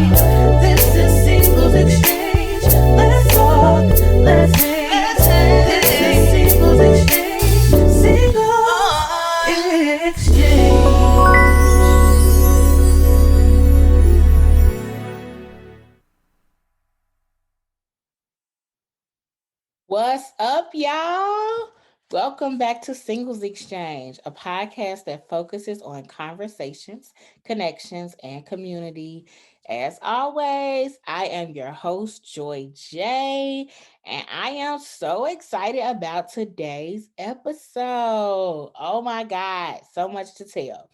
This is Singles Exchange. Let's talk, let's hang. This is Singles Exchange. Singles Exchange. What's up, y'all? Welcome back to Singles Exchange, a podcast that focuses on conversations, connections, and community. As always, I am your host, Joy J, and I am so excited about today's episode. Oh my God, so much to tell.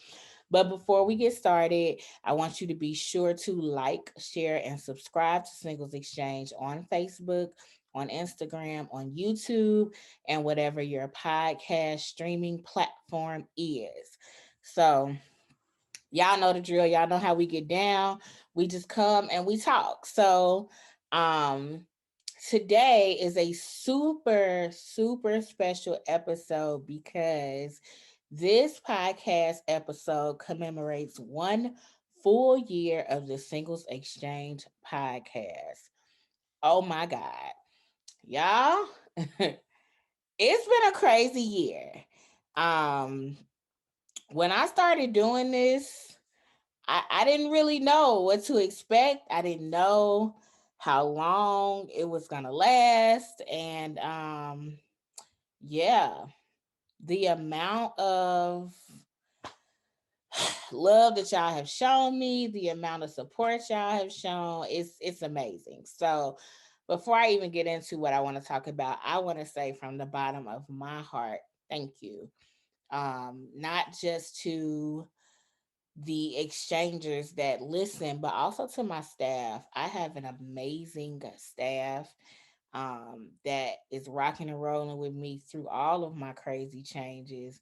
But before we get started, I want you to be sure to like, share, and subscribe to Singles Exchange on Facebook, on Instagram, on YouTube, and whatever your podcast streaming platform is. So, y'all know the drill. Y'all know how we get down. We just come and we talk. So, um, today is a super special episode because this podcast episode commemorates 1 full year of the Singles Exchange podcast. Oh my God. Y'all, it's been a crazy year. Um, when I started doing this, I didn't really know what to expect. I didn't know how long it was gonna last. And yeah, the amount of love that y'all have shown me, the amount of support y'all have shown, it's amazing. So before I even get into what I want to talk about, I want to say from the bottom of my heart, thank you. Not just to the exchangers that listen, but also to my staff. I have an amazing staff that is rocking and rolling with me through all of my crazy changes.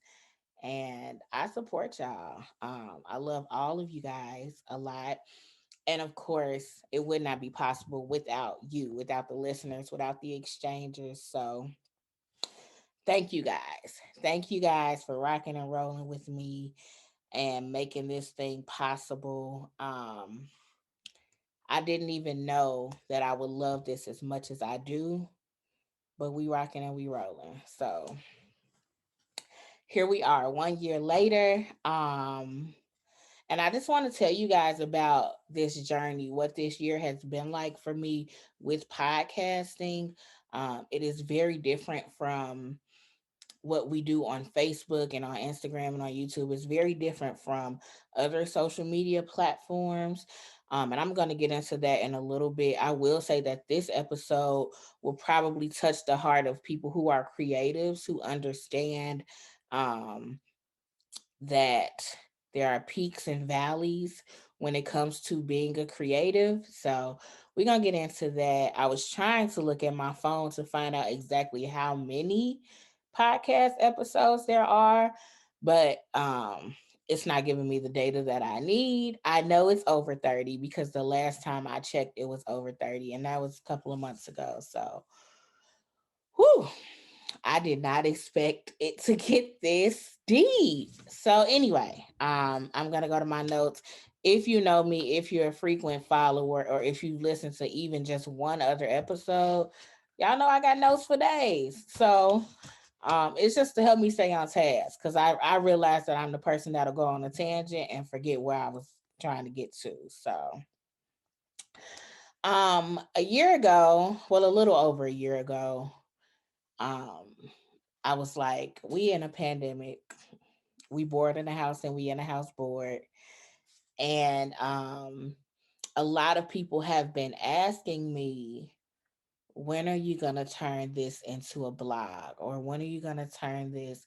And I support y'all. I love all of you guys a lot. And of course, it would not be possible without you, without the listeners, without the exchangers. So thank you guys. Thank you guys for rocking and rolling with me and making this thing possible. I didn't even know that I would love this as much as I do, but we rocking and we rolling. So here we are 1 year later. And I just want to tell you guys about this journey, what this year has been like for me with podcasting. It is very different from what we do on Facebook and on Instagram and on YouTube. It's very different from other social media platforms. And I'm going to get into that in a little bit. I will say that this episode will probably touch the heart of people who are creatives, who understand um, that there are peaks and valleys when it comes to being a creative. So we're going to get into that. I was trying to look at my phone to find out exactly how many podcast episodes there are, but it's not giving me the data that I need. I know it's over 30 because the last time I checked it was over 30 and that was a couple of months ago. So, whew, I did not expect it to get this deep. So anyway, I'm gonna go to my notes. If you know me, if you're a frequent follower, or if you've listened to even just one other episode, y'all know I got notes for days. So it's just to help me stay on task because I realize that I'm the person that'll go on a tangent and forget where I was trying to get to. So a year ago, well, a little over a year ago, um, I was like, we in a pandemic. We bored in the house and we in a house board. And a lot of people have been asking me, when are you gonna turn this into a blog? Or when are you gonna turn this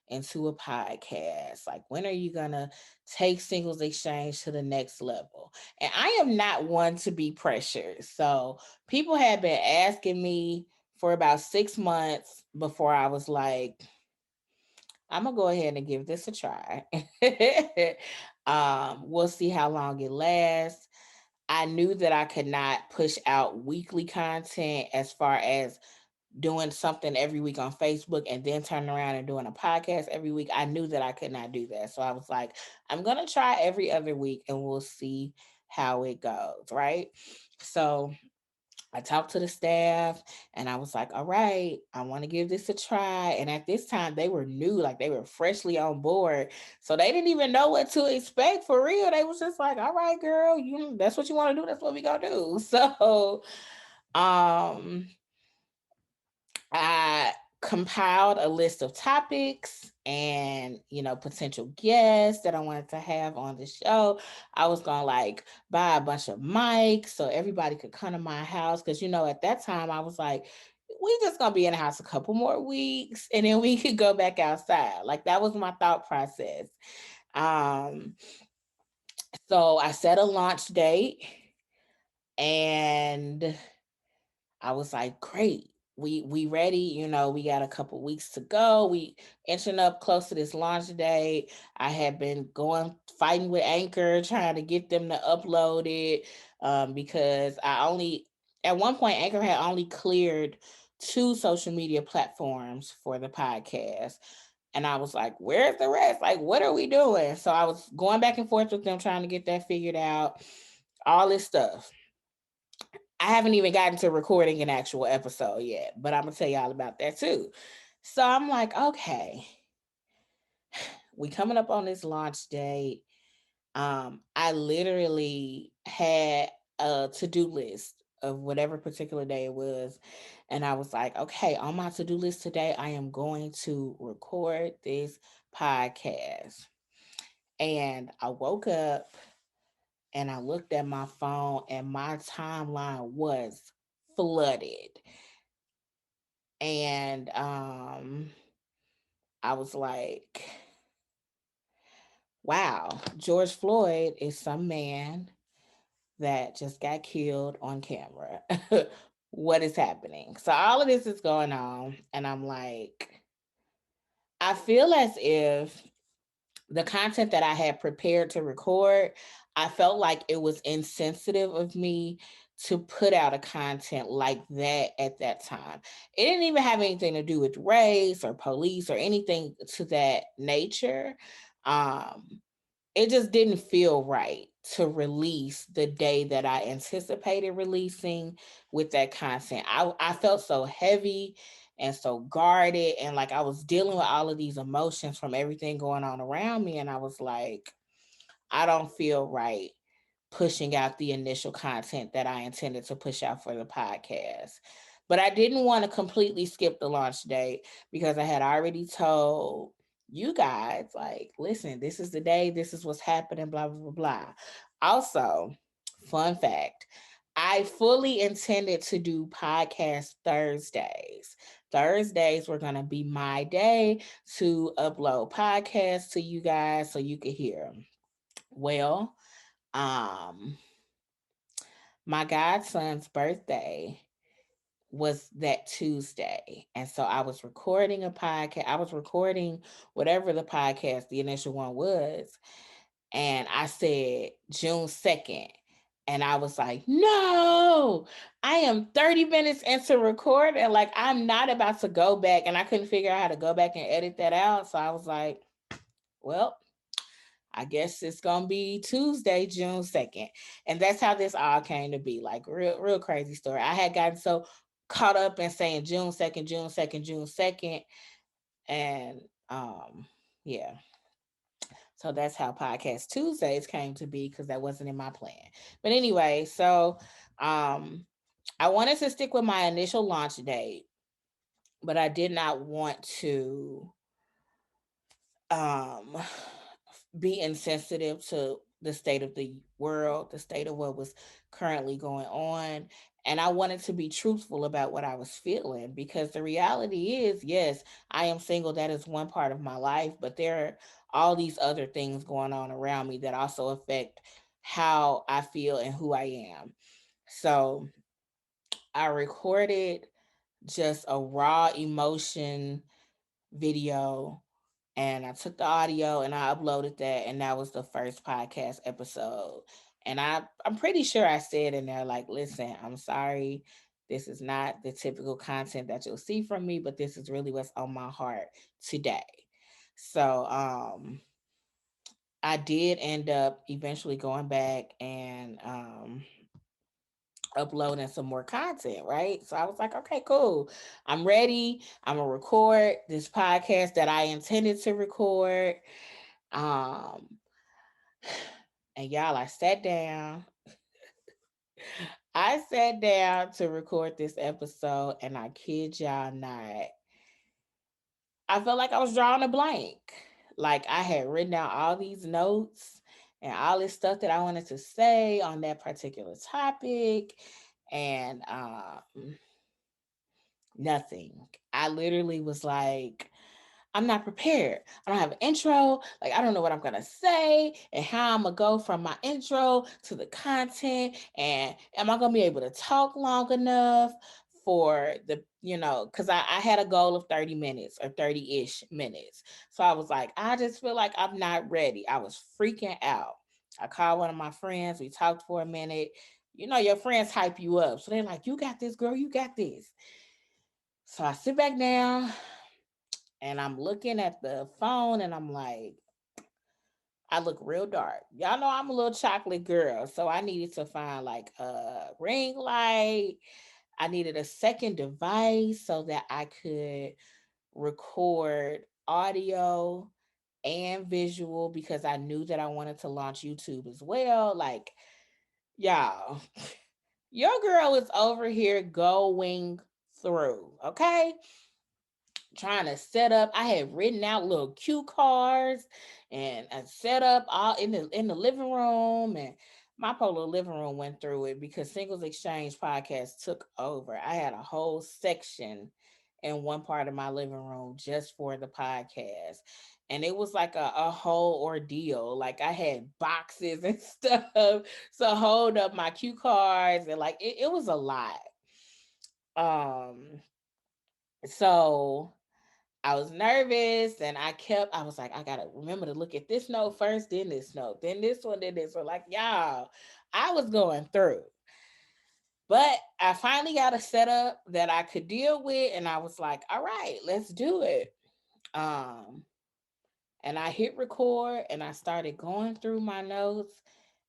into a podcast? Like when are you gonna take Singles Exchange to the next level? And I am not one to be pressured. So people had been asking me for about 6 months before I was like, I'm gonna go ahead and give this a try. We'll see how long it lasts. I knew that I could not push out weekly content as far as doing something every week on Facebook and then turning around and doing a podcast every week. I knew that I could not do that. So I was like, I'm gonna try every other week and we'll see how it goes, right? So I talked to the staff and I was like, all right, I want to give this a try. And at this time, they were new, like they were freshly on board. So they didn't even know what to expect for real. They was just like, all right, girl, that's what you want to do. That's what we gonna do. So um I compiled a list of topics and potential guests that I wanted to have on the show. I was gonna like buy a bunch of mics so everybody could come to my house because at that time I was like, we just gonna be in the house a couple more weeks and then we could go back outside. Like that was my thought process. Um, so I set a launch date and I was like, great. We ready, we got a couple weeks to go. We inching up close to this launch date. I had been going fighting with Anchor, trying to get them to upload it. Because I only at one point Anchor had only cleared two social media platforms for the podcast. And I was like, where's the rest? Like, what are we doing? So I was going back and forth with them trying to get that figured out, all this stuff. I haven't even gotten to recording an actual episode yet, but I'm gonna tell y'all about that too. So I'm like, okay, we coming up on this launch date. I literally had a to-do list of whatever particular day it was. And I was like, okay, on my to-do list today, I am going to record this podcast. And I woke up and I looked at my phone and my timeline was flooded. And I was like, wow, George Floyd is some man that just got killed on camera. What is happening? So all of this is going on, and I'm like, I feel as if the content that I had prepared to record, I felt like it was insensitive of me to put out a content like that at that time. It didn't even have anything to do with race or police or anything to that nature. Um, it just didn't feel right to release the day that I anticipated releasing with that content. I felt so heavy and so guarded, and like I was dealing with all of these emotions from everything going on around me. And I was like, I don't feel right pushing out the initial content that I intended to push out for the podcast. But I didn't want to completely skip the launch date because I had already told you guys, like, listen, this is the day, this is what's happening, blah, blah, blah, blah. Also, fun fact, I fully intended to do podcast Thursdays. Thursdays were going to be my day to upload podcasts to you guys so you could hear them. Well, um, my godson's birthday was that Tuesday. And so I was recording a podcast. I was recording whatever the podcast, the initial one was. And I said June 2nd. And I was like, no, I am 30 minutes into recording. Like, I'm not about to go back. And I couldn't figure out how to go back and edit that out. So I was like, well, I guess it's gonna be Tuesday, June 2nd. And that's how this all came to be. Like real crazy story. I had gotten so caught up in saying June 2nd, June 2nd, June 2nd. And yeah. So that's how podcast Tuesdays came to be because that wasn't in my plan. But anyway, so um I wanted to stick with my initial launch date, but I did not want to um be insensitive to the state of the world, the state of what was currently going on. And I wanted to be truthful about what I was feeling because the reality is, yes, I am single. That is one part of my life, but there are all these other things going on around me that also affect how I feel and who I am. So I recorded just a raw emotion video and I took the audio and I uploaded that, and that was the first podcast episode. And I'm pretty sure I said in there like, listen, I'm sorry, this is not the typical content that you'll see from me, but this is really what's on my heart today. So I did end up eventually going back and uploading some more content, right? So I was like, okay, cool. I'm ready. I'm gonna record this podcast that I intended to record. Um, and y'all, I sat down. I sat down to record this episode, and I kid y'all not, I felt like I was drawing a blank. Like I had written down all these notes and all this stuff that I wanted to say on that particular topic, and nothing. I literally was like, I'm not prepared. I don't have an intro. Like, I don't know what I'm going to say and how I'm going to go from my intro to the content. And am I going to be able to talk long enough for because I had a goal of 30 minutes or 30 ish minutes. So I was like, I just feel like I'm not ready. I was freaking out. I called one of my friends. We talked for a minute. Your friends hype you up. So they're like, you got this, girl. You got this. So I sit back down and I'm looking at the phone and I'm like, I look real dark. Y'all know I'm a little chocolate girl. So I needed to find like a ring light. I needed a second device so that I could record audio and visual because I knew that I wanted to launch YouTube as well. Like, y'all, your girl is over here going through, okay? Trying to set up. I had written out little cue cards and I set up all in the living room, and my polar living room went through it because Singles Exchange podcast took over. I had a whole section in one part of my living room just for the podcast. And it was like a whole ordeal. Like I had boxes and stuff to hold up my cue cards, and like it was a lot. Um so I was nervous and I was like, I gotta remember to look at this note first, then this note, then this one, then this one. Like, y'all, I was going through. But I finally got a setup that I could deal with, and I was like, all right, let's do it. Um, and I hit record and I started going through my notes.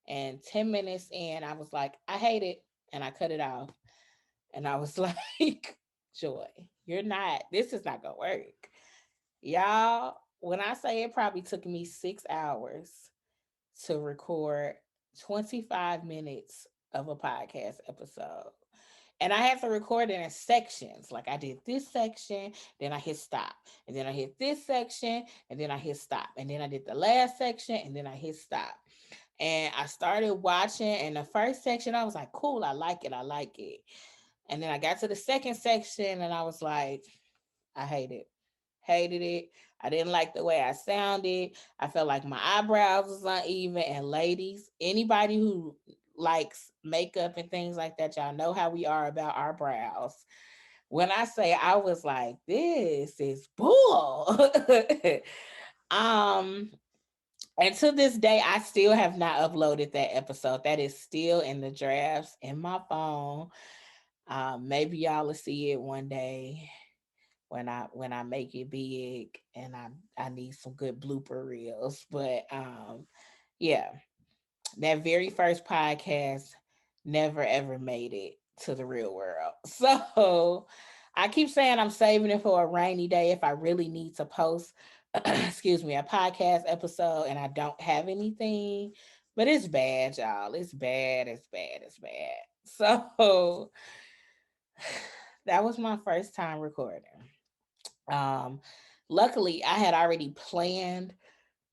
And 10 minutes in, I was like, I hate it. And I cut it off. And I was like, Joy, this is not gonna work. Y'all, when I say it probably took me 6 hours to record 25 minutes of a podcast episode. And I had to record it in sections. Like I did this section, then I hit stop. And then I hit this section, and then I hit stop. And then I did the last section, and then I hit stop. And I started watching, and the first section, I was like, cool, I like it, I like it. And then I got to the second section, and I was like, I hate it. Hated it. I didn't like the way I sounded. I felt like my eyebrows was uneven. And ladies, anybody who likes makeup and things like that, y'all know how we are about our brows. When I say I was like, this is bull. um, and to this day, I still have not uploaded that episode. That is still in the drafts in my phone. Maybe y'all will see it one day when I make it big, and I need some good blooper reels. But yeah, that very first podcast never ever made it to the real world. So I keep saying I'm saving it for a rainy day if I really need to post excuse me, a podcast episode and I don't have anything. But it's bad, y'all. It's bad, it's bad, it's bad. So that was my first time recording. Um, Luckily, I had already planned,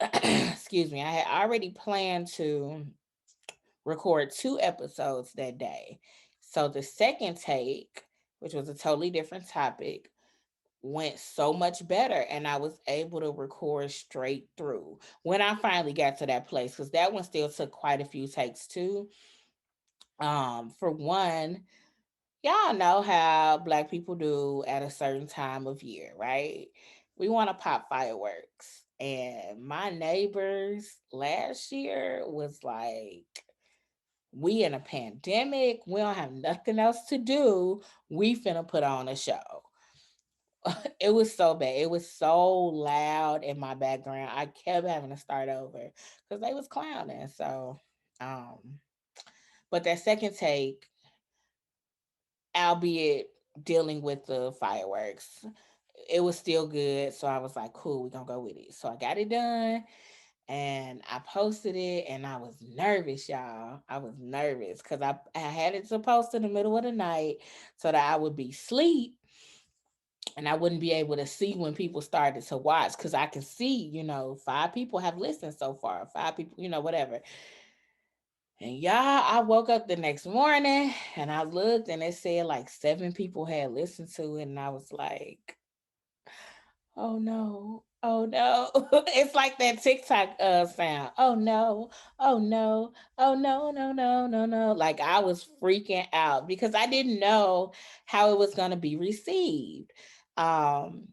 excuse me, I had already planned to record 2 episodes that day. So the second take, which was a totally different topic, went so much better, and I was able to record straight through when I finally got to that place, because that one still took quite a few takes too. For one, y'all know how Black people do at a certain time of year, right? We want to pop fireworks. And my neighbors last year was like, we in a pandemic, we don't have nothing else to do. We finna put on a show. it was so bad. It was so loud in my background. I kept having to start over because they was clowning. So, um, but that second take, albeit dealing with the fireworks, it was still good. So I was like, cool, we're gonna go with it. So I got it done and I posted it and I was nervous, y'all. I was nervous because I had it to post in the middle of the night so that I would be asleep and I wouldn't be able to see when people started to watch because I can see, five people have listened so far, five people, whatever. And y'all, I woke up the next morning and I looked and it said like seven people had listened to it. And I was like, oh no, oh no. It's like that TikTok sound. Oh no, oh no, oh no, no, no, no, no. Like I was freaking out because I didn't know how it was going to be received. Um,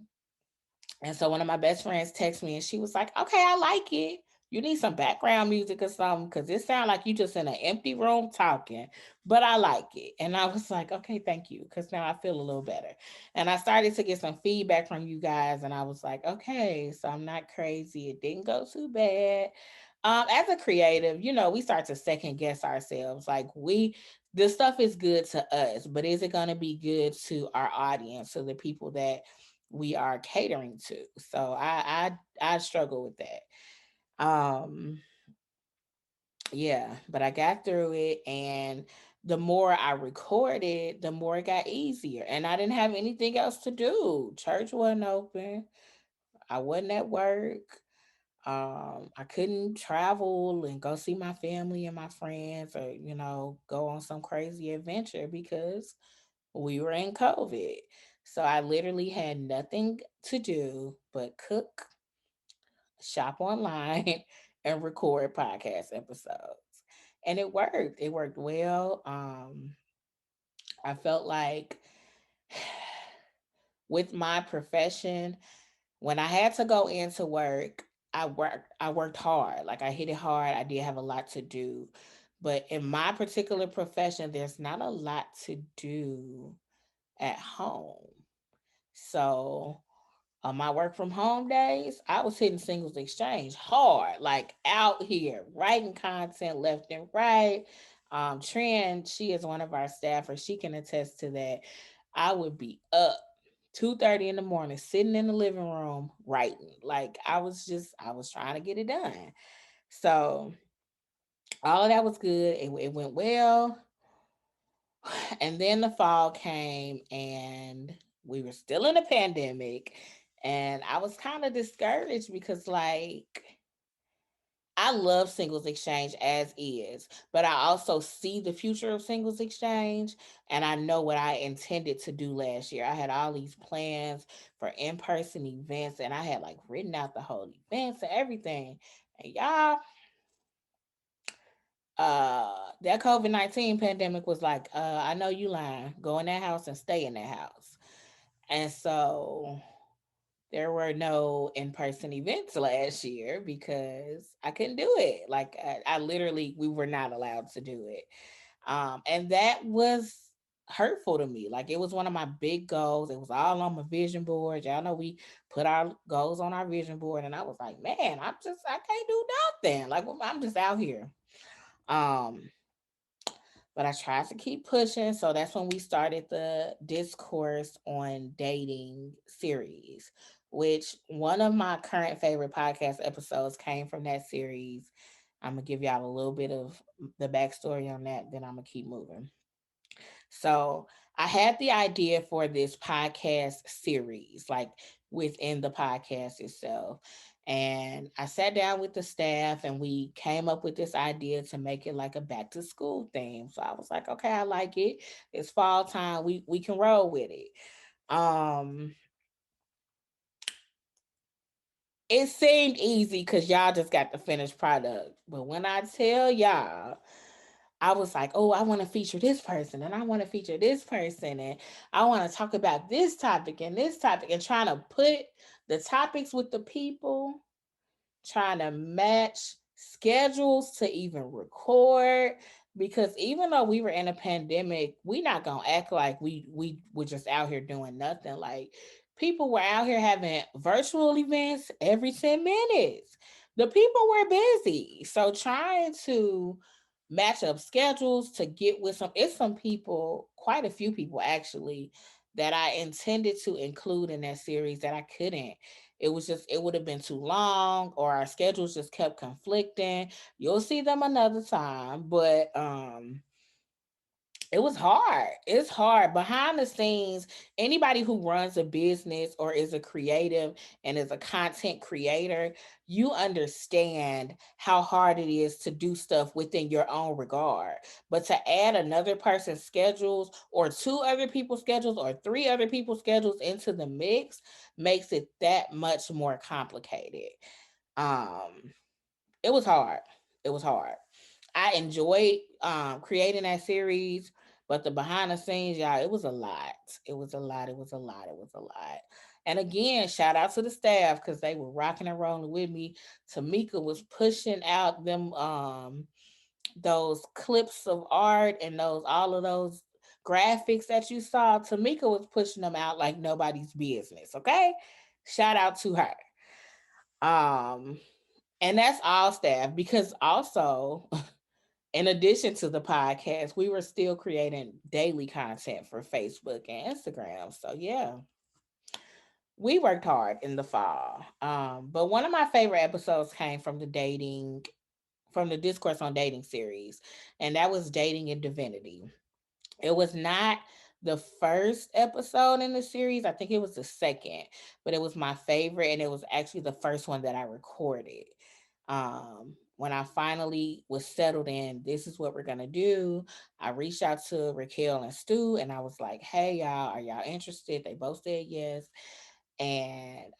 and so one of my best friends texted me and she was like, okay, I like it. You need some background music or something because it sounds like you just in an empty room talking, but I like it. And I was like, okay, thank you. Because now I feel a little better. And I started to get some feedback from you guys. And I was like, okay, so I'm not crazy. It didn't go too bad. As a creative, we start to second guess ourselves. Like this stuff is good to us, but is it going to be good to our audience, to the people that we are catering to? So I struggle with that. Yeah, but I got through it, and the more I recorded, the more it got easier. And I didn't have anything else to do. Church wasn't open. I wasn't at work. I couldn't travel and go see my family and my friends or, go on some crazy adventure because we were in COVID. So I literally had nothing to do but cook, shop online, and record podcast episodes. And it worked. It worked well. I felt like with my profession, when I had to go into work, I worked hard. Like I hit it hard. I did have a lot to do. But in my particular profession, there's not a lot to do at home. So on my work from home days, I was hitting Singles Exchange hard, like out here, writing content left and right. Trin, she is one of our staffers. She can attest to that. I would be up 2:30 in the morning, sitting in the living room writing. Like I was trying to get it done. So all of that was good. It went well. And then the fall came and we were still in a pandemic. And I was kind of discouraged because, like, I love Singles Exchange as is, but I also see the future of Singles Exchange and I know what I intended to do last year. I had all these plans for in person events and I had like written out the whole events and everything. And y'all, that COVID-19 pandemic was like, I know you lying. Go in that house and stay in that house. And so there were no in-person events last year because I couldn't do it. Like I literally, we were not allowed to do it. And that was hurtful to me. Like it was one of my big goals. It was all on my vision board. Y'all know we put our goals on our vision board, and I was like, man, I can't do nothing. Like I'm just out here. Um, but I tried to keep pushing. So that's when we started the Discourse on Dating series, which one of my current favorite podcast episodes came from that series. I'm going to give y'all a little bit of the backstory on that, then I'm going to keep moving. So I had the idea for this podcast series, like within the podcast itself. And I sat down with the staff and we came up with this idea to make it like a back to school theme. So I was like, okay, I like it. It's fall time. We can roll with it. Um it seemed easy because y'all just got the finished product. But when I tell y'all, I was like, oh, I want to feature this person and I want to feature this person and I want to talk about this topic and trying to put the topics with the people, trying to match schedules to even record. Because even though we were in a pandemic, we not gonna act like we were just out here doing nothing. Like People were out here having virtual events every 10 minutes. The people were busy. So trying to match up schedules to get with some people, quite a few people actually, that I intended to include in that series that I couldn't. It would have been too long, or our schedules just kept conflicting. You'll see them another time, but it was hard. It's hard behind the scenes. Anybody who runs a business or is a creative and is a content creator, you understand how hard it is to do stuff within your own regard. But to add another person's schedules, or two other people's schedules, or three other people's schedules into the mix makes it that much more complicated. Um, it was hard. It was hard. I enjoyed creating that series, but the behind the scenes, y'all, it was a lot. It was a lot. It was a lot. It was a lot. And again, shout out to the staff because they were rocking and rolling with me. Tamika was pushing out them those clips of art and those all of those graphics that you saw. Tamika was pushing them out like nobody's business. Okay. Shout out to her. Um, and that's all staff because also in addition to the podcast, we were still creating daily content for Facebook and Instagram. So yeah, we worked hard in the fall. But one of my favorite episodes came from the Discourse on Dating series, and that was Dating in Divinity. It was not the first episode in the series. I think it was the second, but it was my favorite, and it was actually the first one that I recorded. When I finally was settled in, this is what we're gonna do. I reached out to Raquel and Stu, and I was like, "Hey, y'all, are y'all interested?" They both said yes. And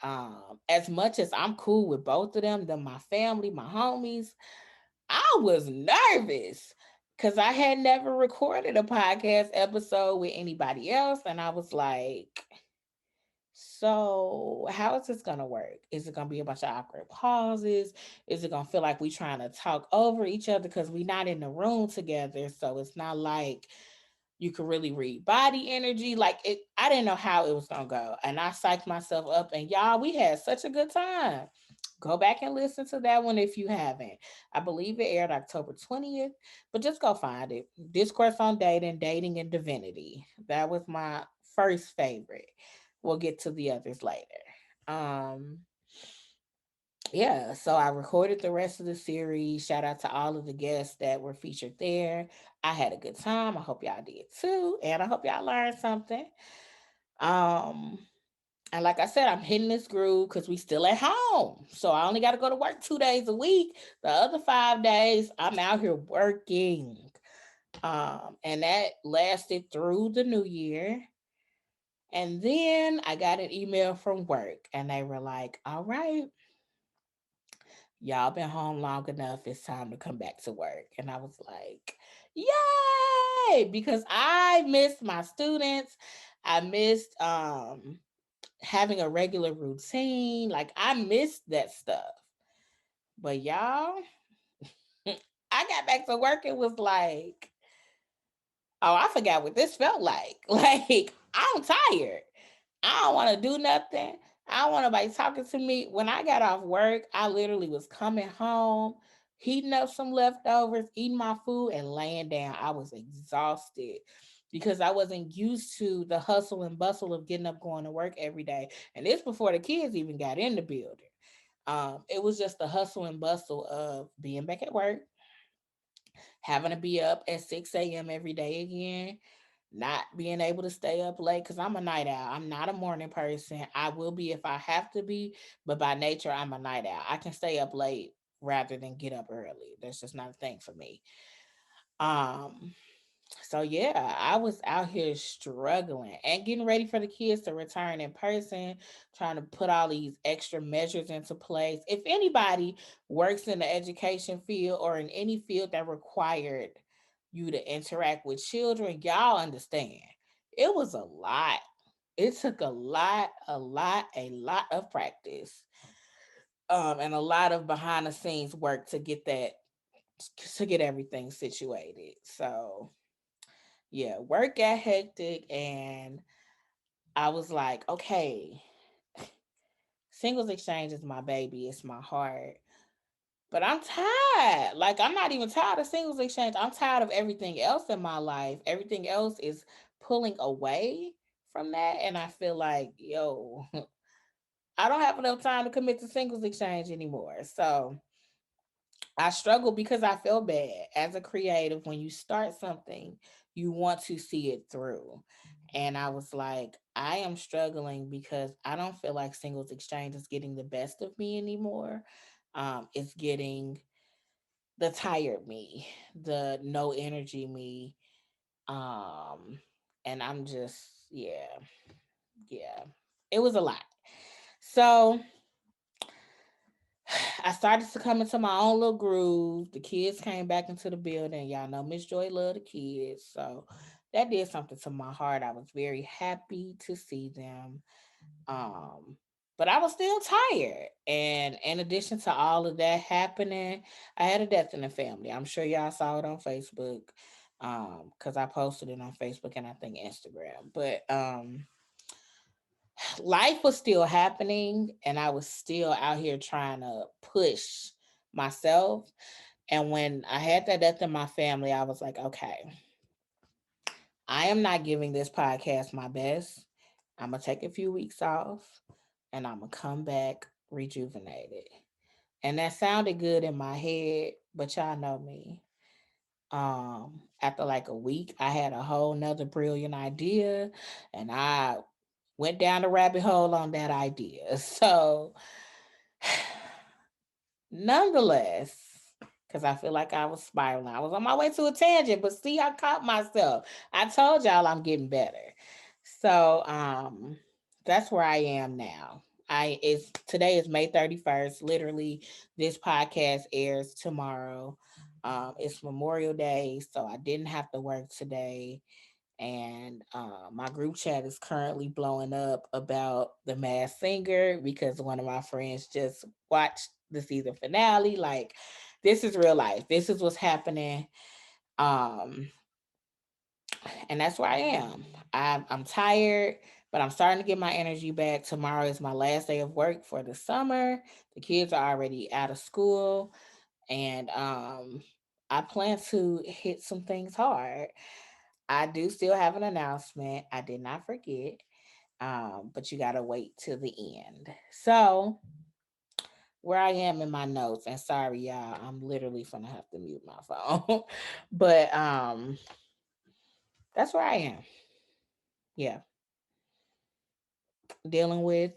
as much as I'm cool with both of them my family, my homies, I was nervous because I had never recorded a podcast episode with anybody else. And I was like, so how is this gonna work? Is it gonna be a bunch of awkward pauses? Is it gonna feel like we trying to talk over each other because we not in the room together? So it's not like you could really read body energy. Like it, I didn't know how it was gonna go. And I psyched myself up and y'all, we had such a good time. Go back and listen to that one if you haven't. I believe it aired October 20th, but just go find it. Discourse on Dating, Dating and Divinity. That was my first favorite. We'll get to the others later. Um, yeah, so I recorded the rest of the series. Shout out to all of the guests that were featured there. I had a good time. I hope y'all did too. And I hope y'all learned something. Um, and like I said, I'm hitting this groove because we still at home. So I only got to go to work 2 days a week. The other 5 days, I'm out here working. And that lasted through the new year. And then I got an email from work and they were like, all right, y'all been home long enough. It's time to come back to work. And I was like, yay! Because I missed my students. I missed having a regular routine. Like I missed that stuff. But y'all, I got back to work and was like, oh, I forgot what this felt like. Like, I'm tired. I don't want to do nothing. I don't want nobody talking to me. When I got off work, I literally was coming home, heating up some leftovers, eating my food, and laying down. I was exhausted because I wasn't used to the hustle and bustle of getting up, going to work every day. And this before the kids even got in the building. It was just the hustle and bustle of being back at work, having to be up at 6 a.m. every day again, not being able to stay up late because I'm a night owl. I'm not a morning person. I will be if I have to be, but by nature, I'm a night owl. I can stay up late rather than get up early. That's just not a thing for me. Um, so yeah, I was out here struggling and getting ready for the kids to return in person, trying to put all these extra measures into place. If anybody works in the education field or in any field that required you to interact with children, y'all understand. It was a lot. It took a lot of practice. And a lot of behind the scenes work to get everything situated. So yeah, work got hectic and I was like, okay, singles exchange is my baby, it's my heart. But I'm tired. Like, I'm not even tired of singles exchange. I'm tired of everything else in my life. Everything else is pulling away from that. And I feel like, yo, I don't have enough time to commit to singles exchange anymore. So I struggle because I feel bad as a creative. When you start something, you want to see it through. And I was like, I am struggling because I don't feel like singles exchange is getting the best of me anymore. It's getting the tired me, the no energy me. Um, and I'm just, yeah, yeah. It was a lot. So I started to come into my own little groove. The kids came back into the building. Y'all know Miss Joy love the kids. So that did something to my heart. I was very happy to see them. Um, but I was still tired. And in addition to all of that happening, I had a death in the family. I'm sure y'all saw it on Facebook. Because I posted it on Facebook and I think Instagram. But life was still happening and I was still out here trying to push myself. And when I had that death in my family, I was like, okay, I am not giving this podcast my best. I'm going to take a few weeks off and I'm going to come back rejuvenated. And that sounded good in my head, but y'all know me. After like a week, I had a whole nother brilliant idea and I went down the rabbit hole on that idea. So nonetheless, because I feel like I was spiraling. I was on my way to a tangent, but see, I caught myself. I told y'all I'm getting better. So that's where I am now. I is Today is May 31st. Literally, this podcast airs tomorrow. It's Memorial Day, so I didn't have to work today. And my group chat is currently blowing up about the Masked Singer because one of my friends just watched the season finale. Like, this is real life. This is what's happening. Um, and that's where I am. I'm tired, but I'm starting to get my energy back. Tomorrow is my last day of work for the summer. The kids are already out of school, and I plan to hit some things hard. I do still have an announcement. I did not forget, but you gotta wait till the end. So where I am in my notes, and sorry y'all, I'm literally gonna have to mute my phone, but that's where I am. Yeah, dealing with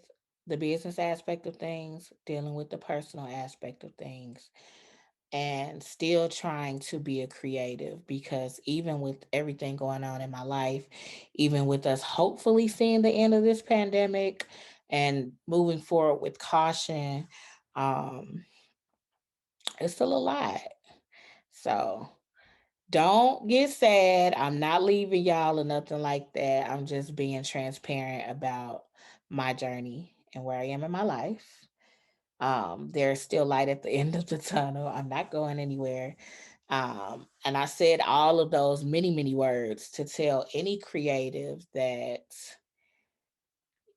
the business aspect of things, dealing with the personal aspect of things, and still trying to be a creative because even with everything going on in my life, even with us hopefully seeing the end of this pandemic and moving forward with caution, um, it's still a lot. So don't get sad. I'm not leaving y'all or nothing like that. I'm just being transparent about my journey and where I am in my life. There's still light at the end of the tunnel. I'm not going anywhere. And I said all of those many, many words to tell any creative that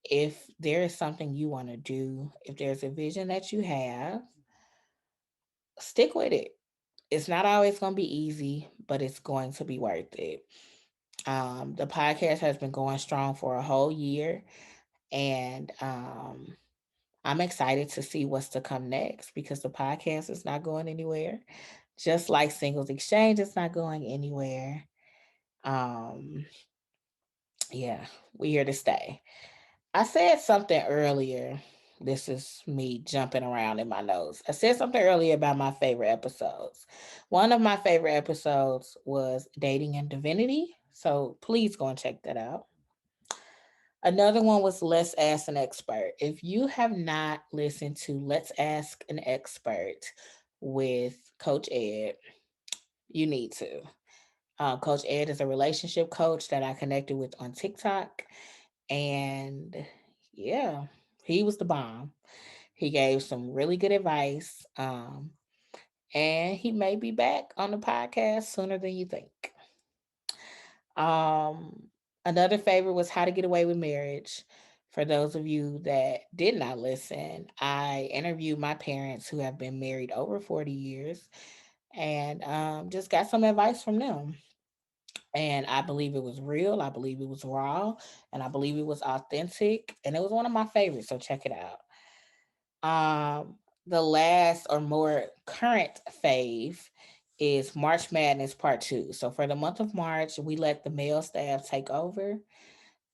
if there is something you want to do, if there's a vision that you have, stick with it. It's not always going to be easy, but it's going to be worth it. The podcast has been going strong for a whole year, and I'm excited to see what's to come next because the podcast is not going anywhere. Just like Singles Exchange is not going anywhere. Um, yeah, we here to stay. I said something earlier. This is me jumping around in my notes. I said something earlier about my favorite episodes. One of my favorite episodes was Dating and Divinity. So please go and check that out. Another one was Let's Ask an Expert. If you have not listened to Let's Ask an Expert with Coach Ed, you need to. Coach Ed is a relationship coach that I connected with on TikTok. And yeah, he was the bomb. He gave some really good advice. And he may be back on the podcast sooner than you think. Um, Another favorite was How to Get Away with Marriage. For those of you that did not listen, I interviewed my parents who have been married over 40 years and just got some advice from them. And I believe it was real. I believe it was raw. And I believe it was authentic. And it was one of my favorites. So check it out. The last or more current fave is March Madness Part 2. So for the month of March, we let the male staff take over,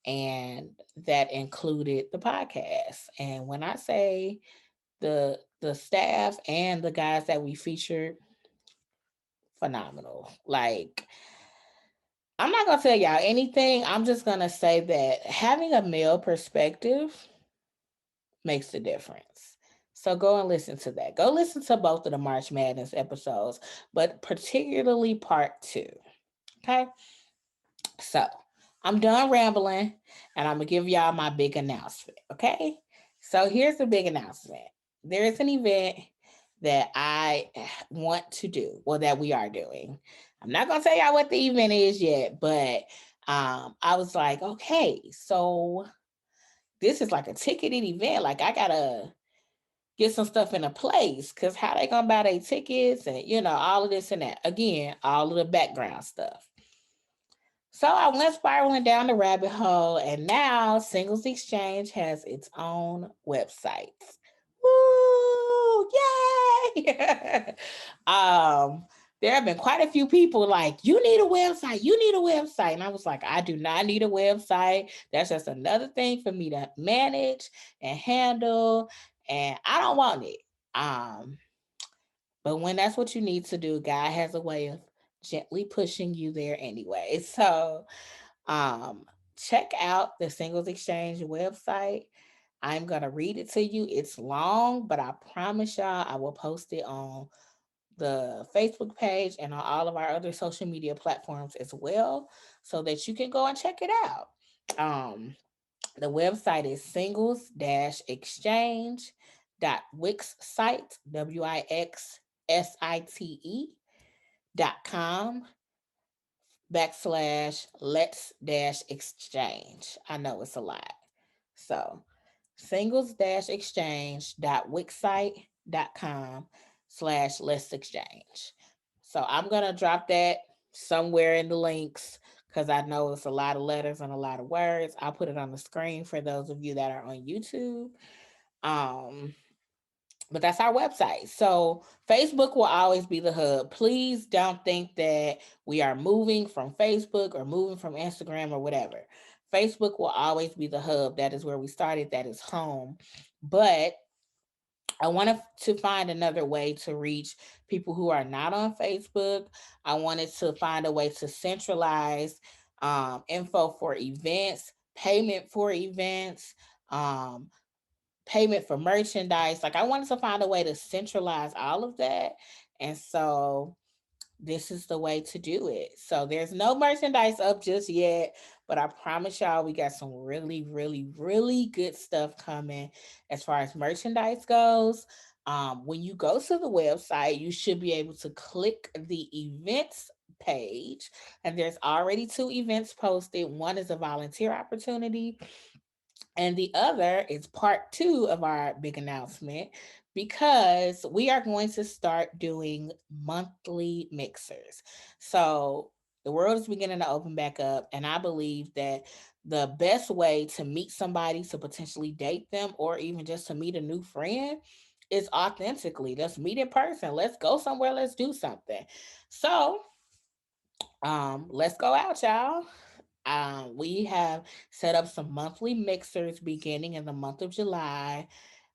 and that included the podcast. And when I say the staff and the guys that we featured, phenomenal. Like, I'm not gonna tell y'all anything. I'm just gonna say that having a male perspective makes the difference. So go and listen to that. Go listen to both of the March Madness episodes, but particularly part two. Okay. So I'm done rambling and I'm gonna give y'all my big announcement. Okay. So here's the big announcement. There is an event that I want to do, well, that we are doing. I'm not gonna tell y'all what the event is yet, but I was like, okay, so this is like a ticketed event. Like I gotta get some stuff into place because how they gonna buy their tickets and all of this and that. Again, all of the background stuff. So I went spiraling down the rabbit hole, and now Singles Exchange has its own website. Woo! Yay! There have been quite a few people like, you need a website, you need a website. And I was like, I do not need a website. That's just another thing for me to manage and handle, and I don't want it. Um, but when that's what you need to do, God has a way of gently pushing you there anyway. So um, check out the Singles Exchange website. I'm going to read it to you. It's long, but I promise y'all I will post it on the Facebook page and on all of our other social media platforms as well so that you can go and check it out. Um, the website is singles-exchange.wixsite, WIXSITE.com /let's dash exchange. I know it's a lot. So singles-exchange.wixsite.com /let's exchange. So I'm gonna drop that somewhere in the links because I know it's a lot of letters and a lot of words. I'll put it on the screen for those of you that are on YouTube. Um, but that's our website. So Facebook will always be the hub. Please don't think that we are moving from Facebook or moving from Instagram or whatever. Facebook will always be the hub. That is where we started. That is home. But I wanted to find another way to reach people who are not on Facebook. I wanted to find a way to centralize info for events, payment for events, um, payment for merchandise. Like I wanted to find a way to centralize all of that. And so this is the way to do it. So there's no merchandise up just yet, but I promise y'all we got some really, really, really good stuff coming as far as merchandise goes. When you go to the website, you should be able to click the events page, and there's already two events posted. One is a volunteer opportunity, and the other is part two of our big announcement because we are going to start doing monthly mixers. So the world is beginning to open back up, and I believe that the best way to meet somebody, to potentially date them, or even just to meet a new friend is authentically. Let's meet in person. Let's go somewhere. Let's do something. So let's go out, y'all. We have set up some monthly mixers beginning in the month of July.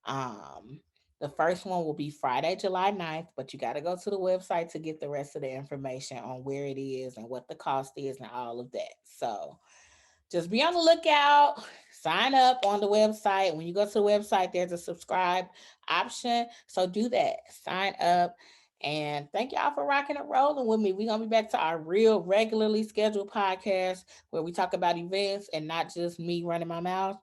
Um, the first one will be Friday, July 9th, but you got to go to the website to get the rest of the information on where it is and what the cost is and all of that. So just be on the lookout. Sign up on the website. When you go to the website, there's a subscribe option. So do that. Sign up. And thank y'all for rocking and rolling with me. We're going to be back to our real, regularly scheduled podcast where we talk about events and not just me running my mouth.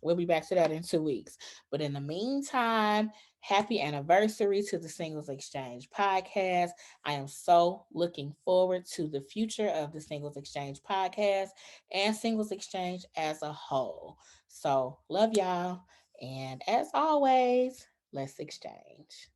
We'll be back to that in 2 weeks. But in the meantime, happy anniversary to the Singles Exchange podcast. I am so looking forward to the future of the Singles Exchange podcast and Singles Exchange as a whole. So, love y'all. And as always, let's exchange.